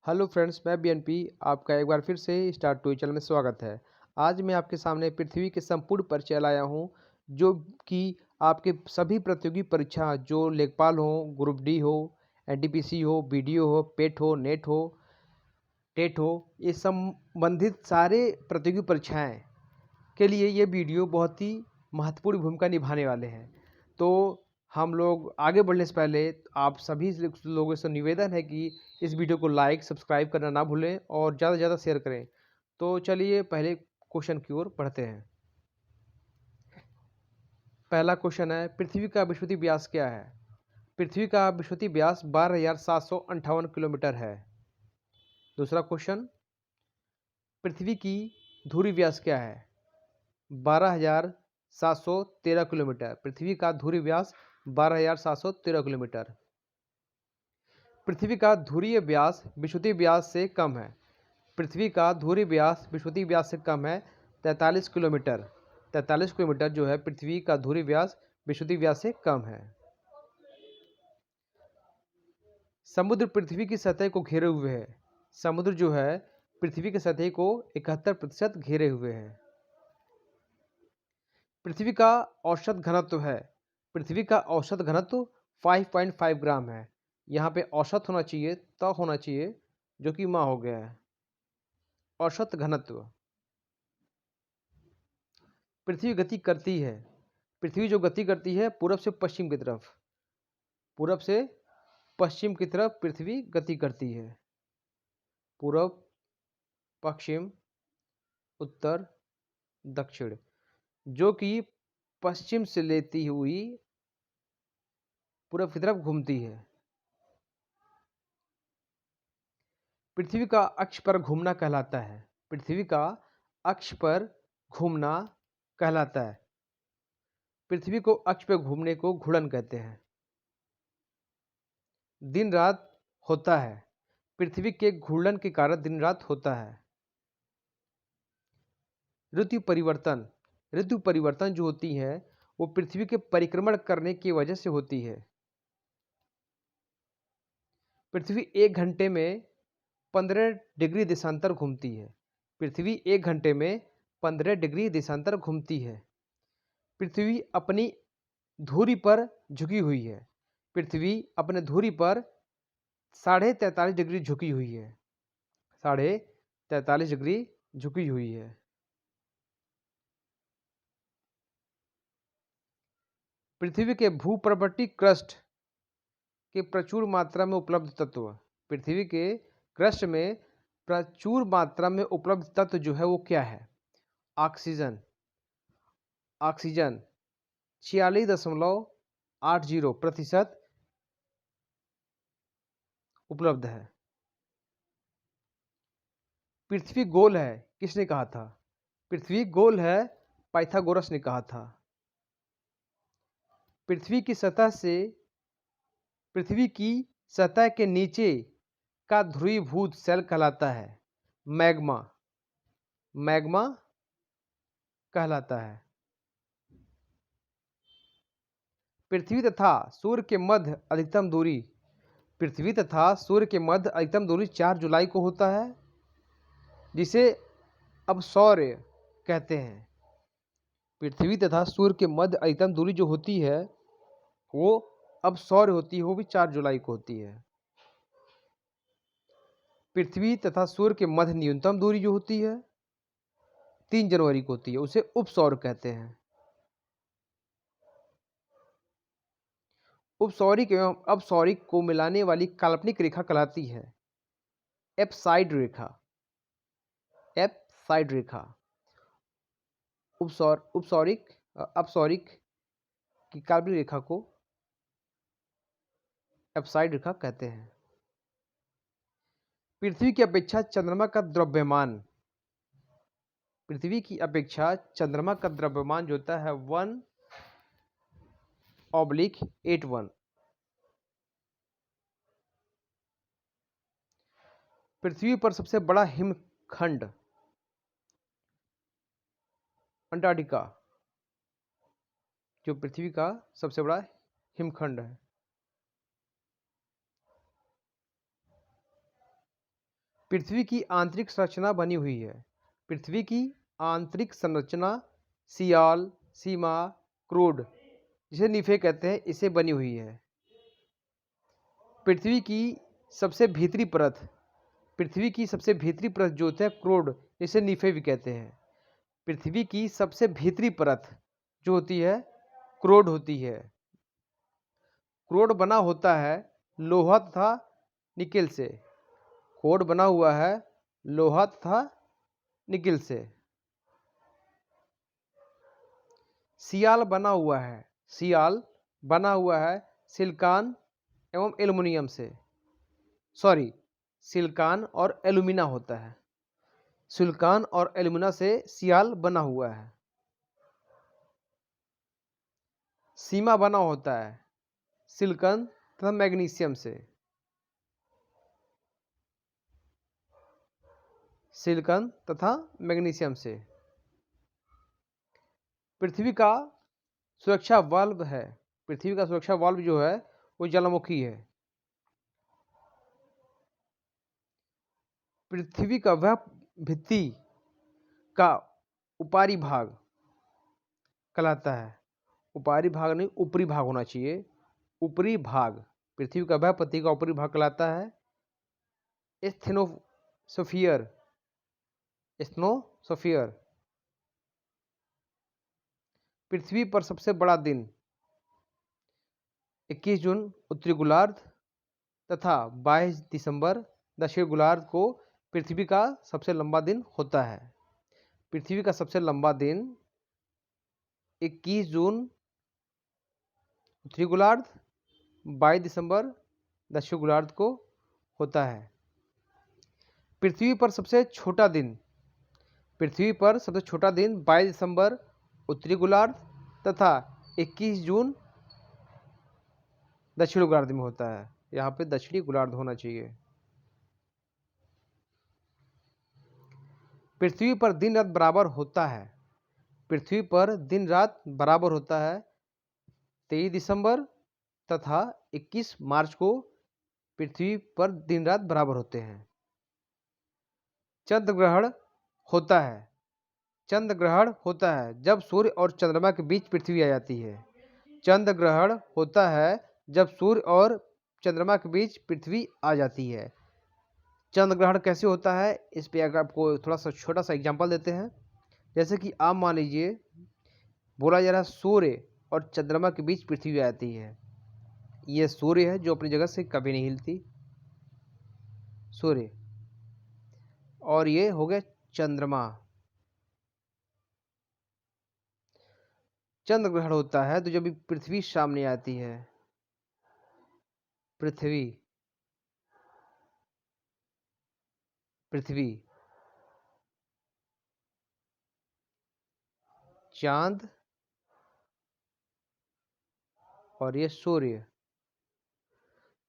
Hello friends, मैं BNP आपका एक बार फिर से स्टार टू चैनल में स्वागत है। आज मैं आपके सामने पृथ्वी के संपूर्ण परिचय लाया हूँ, जो कि आपके सभी प्रतियोगी परीक्षा जो लेखपाल हो, ग्रुप डी हो, एनटीपीसी हो, बीडीओ हो, पेट हो, नेट हो, टेट हो, ये संबंधित सारे प्रतियोगी परीक्षाएं के लिए ये वीडियो बहुत ही महत्वपूर्ण भूमिका निभाने वाले हैं। तो हम लोग आगे बढ़ने से पहले आप सभी लोगों से निवेदन है कि इस वीडियो को लाइक सब्सक्राइब करना ना भूलें और ज़्यादा से ज़्यादा शेयर करें। तो चलिए पहले क्वेश्चन की ओर बढ़ते हैं। पहला क्वेश्चन है, पृथ्वी का विषुवतीय व्यास क्या है? पृथ्वी का विषुवतीय व्यास 12,758 किलोमीटर है। दूसरा क्वेश्चन, पृथ्वी की धुरी व्यास क्या है? 12,713 किलोमीटर। पृथ्वी का धुरी व्यास 12,713 किलोमीटर। पृथ्वी का ध्रुवीय व्यास विषुवतीय व्यास से कम है। पृथ्वी का ध्रुवीय व्यास विषुवतीय व्यास से कम है 43 किलोमीटर। 43 किलोमीटर जो है पृथ्वी का ध्रुवीय व्यास विषुवतीय व्यास से कम है। समुद्र पृथ्वी की सतह को घेरे हुए है। समुद्र जो है पृथ्वी की सतह को 71% घेरे हुए है। पृथ्वी का औसत घनत्व है। पृथ्वी का औसत घनत्व 5.5 ग्राम है। यहाँ पे औसत होना चाहिए, तो होना चाहिए जो कि माँ हो गया है। औसत घनत्व। पृथ्वी गति करती है। पृथ्वी जो गति करती है पूरब से पश्चिम की तरफ। पूरब से पश्चिम की तरफ पृथ्वी गति करती है। पूरब, पश्चिम, उत्तर, दक्षिण, जो कि पश्चिम से लेती हुई पूरब की तरफ घूमती है। पृथ्वी का अक्ष पर घूमना कहलाता है। पृथ्वी का अक्ष पर घूमना कहलाता है। पृथ्वी को अक्ष पर घूमने को घूर्णन कहते हैं। दिन रात होता है। पृथ्वी के घूर्णन के कारण दिन रात होता है। ऋतु परिवर्तन। ऋतु परिवर्तन जो होती है वो पृथ्वी के परिक्रमण करने की वजह से होती है। पृथ्वी 1 घंटे में 15 डिग्री देशांतर घूमती है। पृथ्वी 1 घंटे में 15 डिग्री देशांतर घूमती है। पृथ्वी अपनी धुरी पर झुकी हुई है। पृथ्वी अपने धुरी पर 43.5 डिग्री झुकी हुई है। 43.5 डिग्री झुकी हुई है। पृथ्वी के भूपर्वतीय क्रस्ट के प्रचुर मात्रा में उपलब्ध तत्व। पृथ्वी के क्रस्ट में प्रचुर मात्रा में उपलब्ध तत्व जो है वो क्या है? ऑक्सीजन। ऑक्सीजन 46.80% उपलब्ध है। पृथ्वी गोल है, किसने कहा था? पृथ्वी गोल है, पाइथागोरस ने कहा था। पृथ्वी की सतह से पृथ्वी की सतह के नीचे का ध्रुवीभूत सेल कहलाता है मैग्मा। मैग्मा कहलाता है। पृथ्वी तथा सूर्य के मध्य अधिकतम दूरी। पृथ्वी तथा सूर्य के मध्य अधिकतम दूरी 4 जुलाई को होता है, जिसे अपसौर्य कहते हैं। पृथ्वी तथा सूर्य के मध्य अधिकतम दूरी जो होती है वो अपसौर्य होती है, वो भी 4 जुलाई को होती है। पृथ्वी तथा सूर्य के मध्य न्यूनतम दूरी जो होती है 3 जनवरी को होती है, उसे उपसौर कहते हैं। उपसौरिक एवं अपसौरिक को मिलाने वाली काल्पनिक रेखा कहलाती है एप्साइड रेखा। एप्साइड रेखा। उपसौरिक अपसौरिक की काल्पनिक रेखा को एप्साइड रेखा कहते हैं। पृथ्वी की अपेक्षा चंद्रमा का द्रव्यमान। पृथ्वी की अपेक्षा चंद्रमा का द्रव्यमान जो होता है 1/81। पृथ्वी पर सबसे बड़ा हिमखंड अंटार्कटिका, जो पृथ्वी का सबसे बड़ा हिमखंड है। पृथ्वी की आंतरिक संरचना बनी हुई है। पृथ्वी की आंतरिक संरचना सियाल, सीमा, क्रोड जिसे नीफे कहते हैं, इसे बनी हुई है। पृथ्वी की सबसे भीतरी परत, पृथ्वी की सबसे भीतरी परत जो होता है क्रोड, इसे नीफे भी कहते हैं। पृथ्वी की सबसे भीतरी परत जो होती है क्रोड होती है। क्रोड बना होता है लोहा तथा निकेल से। क्रोड बना हुआ है लोहा तथा निकेल से। सियाल बना हुआ है, सियाल बना हुआ है सिलिकॉन एवं एल्युमिनियम से। सॉरी, सिलिकॉन और एल्यूमिना होता है। सिलिकॉन और एल्यूमिना से सियाल बना हुआ है। सीमा बना होता है सिलिकॉन तथा मैग्नीशियम से। सिलिकॉन तथा मैग्नीशियम से। पृथ्वी का सुरक्षा वाल्व है, पृथ्वी का सुरक्षा वाल्व जो है वो ज्वालामुखी है। पृथ्वी का वह भित्ति का ऊपरी भाग कहलाता है, ऊपरी भाग नहीं ऊपरी भाग होना चाहिए, ऊपरी भाग, पृथ्वी का वह पृथ्वी का ऊपरी भाग कहलाता है एस्थेनोस्फीयर। एस्थेनोस्फीयर। पृथ्वी पर सबसे बड़ा दिन 21 जून उत्तरी गोलार्ध तथा 22 दिसंबर दक्षिण गोलार्ध को पृथ्वी का सबसे लंबा दिन होता है। पृथ्वी का सबसे लंबा दिन 21 जून उत्तरी गोलार्ध, 22 दिसंबर दक्षिण गोलार्ध को होता है। पृथ्वी पर सबसे छोटा दिन, पृथ्वी पर सबसे छोटा दिन 22 दिसंबर उत्तरी गोलार्ध तथा 21 जून दक्षिण गोलार्ध में होता है। यहाँ पे दक्षिणी गोलार्ध होना चाहिए। पृथ्वी पर दिन रात बराबर होता है, पृथ्वी पर दिन रात बराबर होता है 23 दिसंबर तथा 21 मार्च को पृथ्वी पर दिन रात बराबर होते हैं। चंद्र ग्रहण होता है, चंद्र ग्रहण होता है जब सूर्य और चंद्रमा के बीच पृथ्वी आ जाती है। चंद्र ग्रहण होता है जब सूर्य और चंद्रमा के बीच पृथ्वी आ जाती है। चंद्र ग्रहण कैसे होता है इस पे अगर आपको थोड़ा सा छोटा सा एग्जांपल देते हैं। जैसे कि आप मान लीजिए बोला जा रहा है सूर्य और चंद्रमा के बीच पृथ्वी आ जाती है। ये सूर्य है जो अपनी जगह से कभी नहीं हिलती, सूर्य, और ये हो गया चंद्रमा। चंद्र ग्रहण होता है तो जब पृथ्वी सामने आती है, पृथ्वी, पृथ्वी, चांद और ये सूर्य,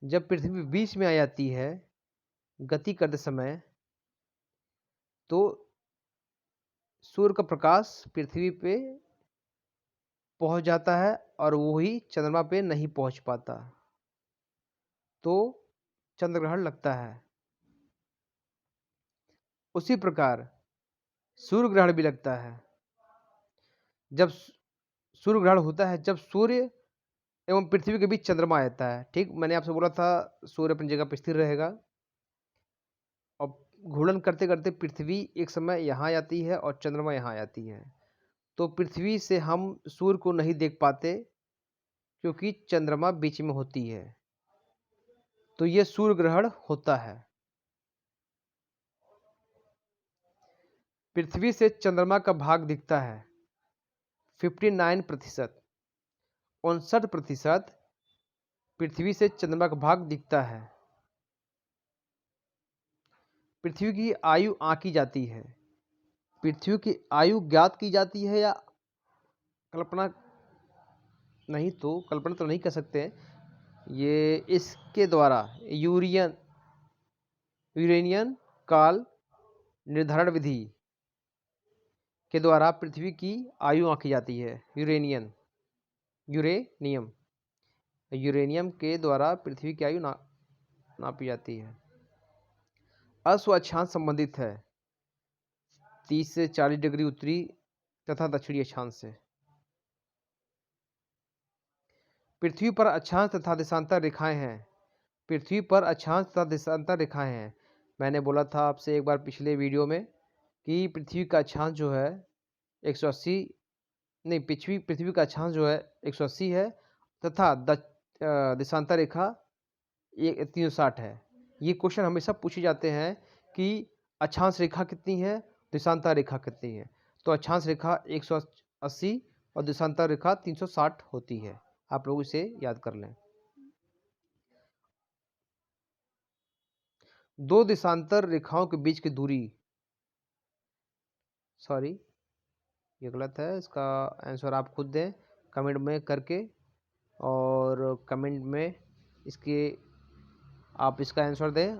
जब पृथ्वी बीच में आ जाती है गति करते समय तो सूर्य का प्रकाश पृथ्वी पे पहुंच जाता है और वही चंद्रमा पे नहीं पहुंच पाता, तो चंद्र ग्रहण लगता है। उसी प्रकार सूर्य ग्रहण भी लगता है। जब सूर्य ग्रहण होता है जब सूर्य एवं पृथ्वी के बीच चंद्रमा आ जाता है। ठीक, मैंने आपसे बोला था सूर्य अपनी जगह पर स्थिर रहेगा और घूर्णन करते करते पृथ्वी एक समय यहाँ आती है और चंद्रमा यहाँ आती है। तो पृथ्वी से हम सूर्य को नहीं देख पाते क्योंकि चंद्रमा बीच में होती है, तो ये सूर्य ग्रहण होता है। पृथ्वी से चंद्रमा का भाग दिखता है 59%, 59% पृथ्वी से चंद्रमा का भाग दिखता है। पृथ्वी की आयु आंकी जाती है, पृथ्वी की आयु ज्ञात की जाती है या कल्पना, नहीं तो कल्पना तो नहीं कर सकते, ये इसके द्वारा यूरेनियन काल निर्धारण विधि के द्वारा पृथ्वी की आयु आंकी जाती है। यूरेनियम के द्वारा पृथ्वी की आयु नापी जाती है। अस्वच्छांश संबंधित है 30 से 40 डिग्री उत्तरी तथा दक्षिणी अक्षांश से। पृथ्वी पर अक्षांश तथा देशांतर रेखाएं हैं। पृथ्वी पर अक्षांश तथा देशांतर रेखाएं हैं। मैंने बोला था आपसे एक बार पिछले वीडियो में कि पृथ्वी का अक्षांश जो है 180 नहीं पृथ्वी का अक्षांश जो है 180 है तथा देशांतर रेखा 360 है। ये क्वेश्चन हमेशा पूछे जाते हैं कि अक्षांश रेखा कितनी है, देशांतर रेखा कितनी है। तो अक्षांश रेखा 180 और देशांतर रेखा 360 होती है। आप लोग इसे याद कर लें। दो देशांतर रेखाओं के बीच की दूरी, सॉरी ये गलत है, इसका आंसर आप खुद दें कमेंट में करके, और कमेंट में इसके आप इसका आंसर दें,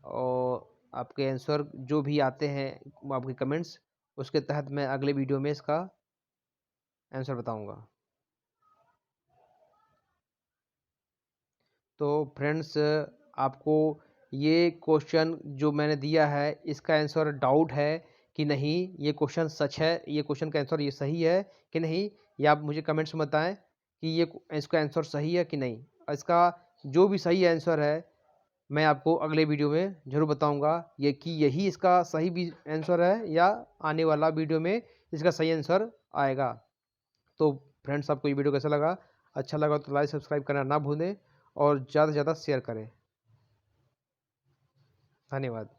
और आपके आंसर जो भी आते हैं आपके कमेंट्स, उसके तहत मैं अगले वीडियो में इसका आंसर बताऊंगा। तो फ्रेंड्स, आपको ये क्वेश्चन जो मैंने दिया है इसका आंसर डाउट है कि नहीं, ये क्वेश्चन सच है, ये क्वेश्चन का आंसर ये सही है कि नहीं, ये आप मुझे कमेंट्स में बताएं कि ये इसका आंसर सही है कि नहीं। इसका जो भी सही आंसर है मैं आपको अगले वीडियो में ज़रूर बताऊंगा ये कि यही इसका सही भी आंसर है या आने वाला वीडियो में इसका सही आंसर आएगा। तो फ्रेंड्स, आपको ये वीडियो कैसा लगा? अच्छा लगा तो लाइक सब्सक्राइब करना ना भूलें और ज़्यादा से ज़्यादा शेयर करें। धन्यवाद।